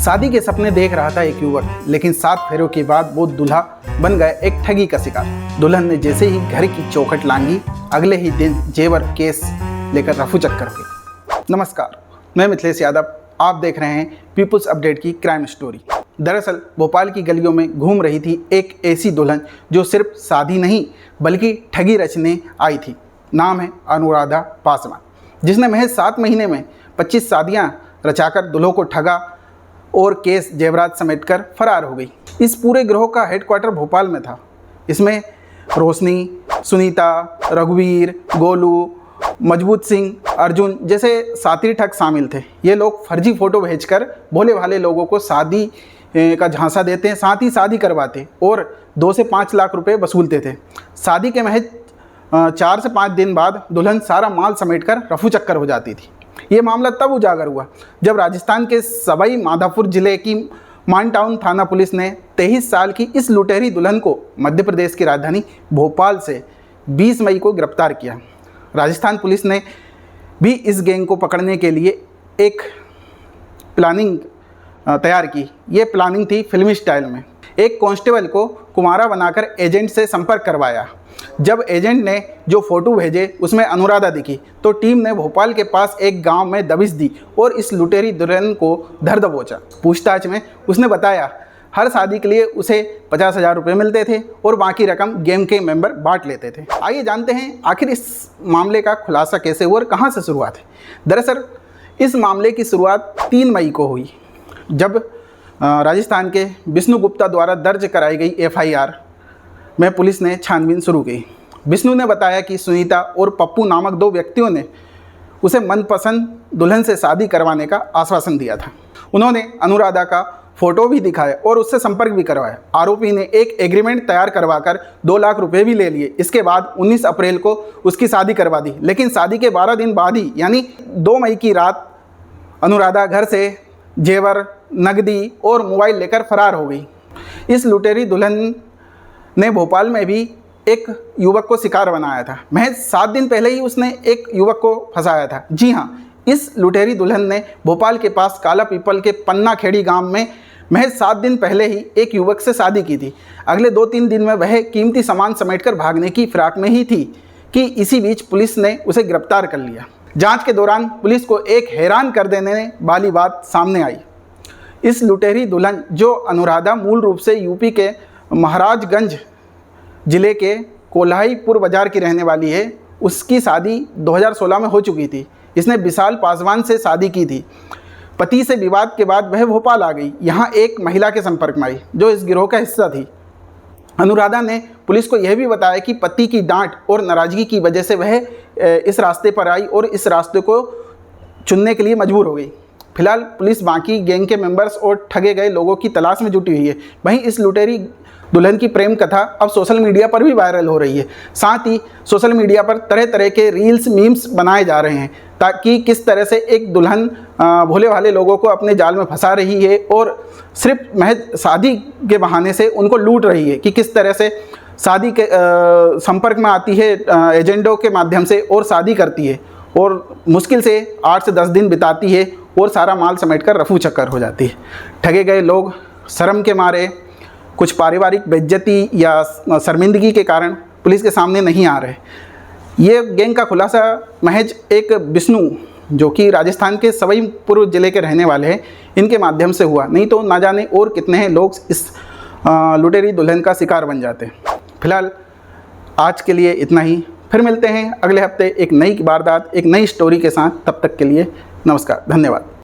शादी के सपने देख रहा था एक युवक, लेकिन 7 फेरों के बाद वो दूल्हा बन गया एक ठगी का शिकार। दुल्हन ने जैसे ही घर की चौखट लांगी, अगले ही दिन जेवर केस लेकर रफू चक्कर हो गई। नमस्कार, मैं मिथिलेश यादव, आप देख रहे हैं पीपुल्स अपडेट की क्राइम स्टोरी। दरअसल भोपाल की गलियों में घूम रही थी एक ऐसी दुल्हन जो सिर्फ शादी नहीं बल्कि ठगी रचने आई थी। नाम है अनुराधा पासवान, जिसने महज 7 महीने में 25 शादियां रचाकर दुल्हों को ठगा और केस जेवरात समेटकर फरार हो गई। इस पूरे गिरोह का हेडक्वार्टर भोपाल में था। इसमें रोशनी, सुनीता, रघुवीर, गोलू, मजबूत सिंह, अर्जुन जैसे साथी ठग शामिल थे। ये लोग फर्जी फ़ोटो भेजकर भोले भाले लोगों को शादी का झांसा देते हैं, साथ ही शादी करवाते और 2 से 5 लाख रुपए वसूलते थे। शादी के महज 4 से 5 दिन बाद दुल्हन सारा माल समेटकर रफू चक्कर हो जाती थी। ये मामला तब उजागर हुआ जब राजस्थान के सवाई माधोपुर जिले की मानटाउन थाना पुलिस ने 23 साल की इस लुटेरी दुल्हन को मध्य प्रदेश की राजधानी भोपाल से 20 मई को गिरफ्तार किया। राजस्थान पुलिस ने भी इस गैंग को पकड़ने के लिए एक प्लानिंग तैयार की। ये प्लानिंग थी फिल्मी स्टाइल में। एक कांस्टेबल को कुमारा बनाकर एजेंट से संपर्क करवाया। जब एजेंट ने जो फ़ोटो भेजे उसमें अनुराधा दिखी तो टीम ने भोपाल के पास एक गांव में दबिश दी और इस लुटेरी दुल्हन को धर दबोचा। पूछताछ में उसने बताया हर शादी के लिए उसे 50,000 रुपये मिलते थे और बाकी रकम गैंग के मेंबर बांट लेते थे। आइए जानते हैं आखिर इस मामले का खुलासा कैसे हुआ और कहां से शुरुआत है। दरअसल इस मामले की शुरुआत 3 मई को हुई, जब राजस्थान के विष्णु गुप्ता द्वारा दर्ज कराई गई FIR में पुलिस ने छानबीन शुरू की। विष्णु ने बताया कि सुनीता और पप्पू नामक 2 व्यक्तियों ने उसे मनपसंद दुल्हन से शादी करवाने का आश्वासन दिया था। उन्होंने अनुराधा का फ़ोटो भी दिखाया और उससे संपर्क भी करवाया। आरोपी ने एक एग्रीमेंट तैयार करवाकर 2 लाख रुपए भी ले लिए। इसके बाद 19 अप्रैल को उसकी शादी करवा दी, लेकिन शादी के 12 दिन बाद ही यानी 2 मई की रात अनुराधा घर से जेवर, नकदी और मोबाइल लेकर फरार हो गई। इस लुटेरी दुल्हन ने भोपाल में भी एक युवक को शिकार बनाया था। महज 7 दिन पहले ही उसने एक युवक को फंसाया था। जी हाँ, इस लुटेरी दुल्हन ने भोपाल के पास काला पीपल के पन्ना खेड़ी गांव में महज 7 दिन पहले ही एक युवक से शादी की थी। अगले 2-3 दिन में वह कीमती सामान समेटकर भागने की फिराक में ही थी कि इसी बीच पुलिस ने उसे गिरफ्तार कर लिया। जांच के दौरान पुलिस को एक हैरान कर देने वाली बात सामने आई। इस लुटेरी दुल्हन जो अनुराधा मूल रूप से यूपी के महाराजगंज जिले के कोल्हाईपुर बाजार की रहने वाली है। उसकी शादी 2016 में हो चुकी थी। इसने विशाल पासवान से शादी की थी। पति से विवाद के बाद वह भोपाल आ गई। यहाँ एक महिला के संपर्क में आई जो इस गिरोह का हिस्सा थी। अनुराधा ने पुलिस को यह भी बताया कि पति की डांट और नाराज़गी की वजह से वह इस रास्ते पर आई और इस रास्ते को चुनने के लिए मजबूर हो गई। फिलहाल पुलिस बाकी गैंग के मेंबर्स और ठगे गए लोगों की तलाश में जुटी हुई है। वहीं इस लुटेरी दुल्हन की प्रेम कथा अब सोशल मीडिया पर भी वायरल हो रही है। साथ ही सोशल मीडिया पर तरह तरह के रील्स, मीम्स बनाए जा रहे हैं ताकि किस तरह से एक दुल्हन भोले भाले लोगों को अपने जाल में फंसा रही है और सिर्फ महज शादी के बहाने से उनको लूट रही है कि किस तरह से शादी के संपर्क में आती है एजेंटों के माध्यम से और शादी करती है और मुश्किल से 8 से 10 दिन बिताती है और सारा माल समेटकर रफू चक्कर हो जाती है। ठगे गए लोग शर्म के मारे, कुछ पारिवारिक बेइज्जती या शर्मिंदगी के कारण पुलिस के सामने नहीं आ रहे। ये गैंग का खुलासा महज एक विष्णु, जो कि राजस्थान के सवाईपुर जिले के रहने वाले हैं, इनके माध्यम से हुआ। नहीं तो ना जाने और कितने हैं लोग इस लुटेरी दुल्हन का शिकार बन जाते हैं। फिलहाल आज के लिए इतना ही। फिर मिलते हैं अगले हफ्ते एक नई वारदात, एक नई स्टोरी के साथ। तब तक के लिए नमस्कार, धन्यवाद।